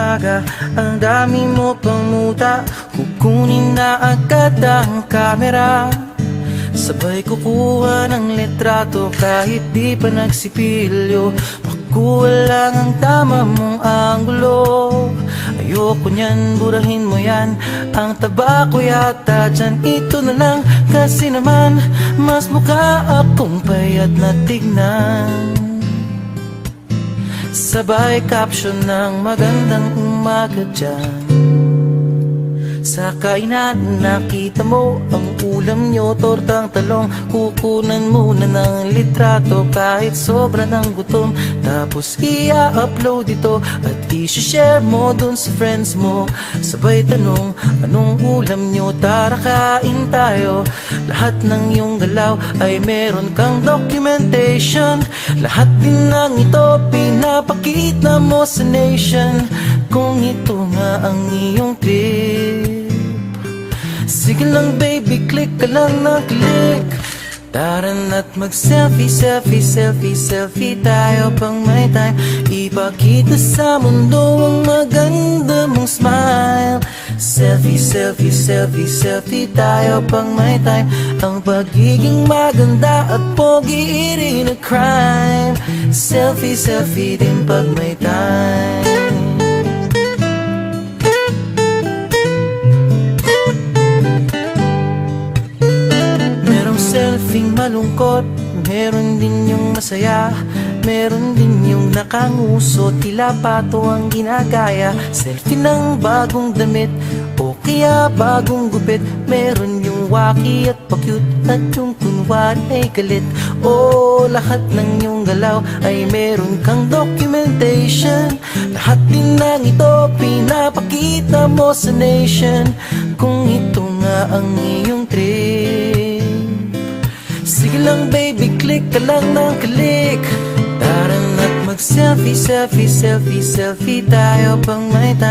umaga, ang dami mo pang muta. Kukunin na agad ang kamera, sabay kukuha ng litrato kahit di pa nagsipilyo. Makuha lang ang tama mong anggulo. Ayoko niyan, burahin mo yan. Ang taba ko yata dyan, ito na lang. Kasi naman, mas mukha akong payat na tignan. Sabay caption ng magandang umaga dyan. Sa kainan, nakita mo ang ulam nyo, tortang talong. Kukunan muna ng litrato kahit sobra ng gutom. Tapos i-upload ito at i-share mo dun sa friends mo. Sabay tanong, anong ulam nyo? Tara kain tayo. Lahat ng iyong galaw ay meron kang documentation. Lahat din ng ito pinapakita mo sa nation. Kung ito nga ang iyong trip, sige lang baby, click ka lang na click. Tara na't mag-selfie, selfie, selfie, selfie tayo pang may time. Ipakita sa mundo ang maganda mong smile. Selfie, selfie, selfie, selfie tayo pang may time. Ang pagiging maganda at pogi rin a crime. Selfie, selfie din pag may time. Selfing malungkot, meron din yung masaya. Meron din yung nakanguso, tila pato ang ginagaya. Selfie ng bagong damit o kaya bagong gupit. Meron yung waki at pa-cute at yung kunwari ay galit. O lahat ng yung galaw ay meron kang documentation. Lahat din ng ito pinapakita mo sa nation. Kung ito nga ang iyong trip, sige lang baby, click ka lang ng click. Tara na't mag-selfie, selfie, selfie, selfie tayo pang may time.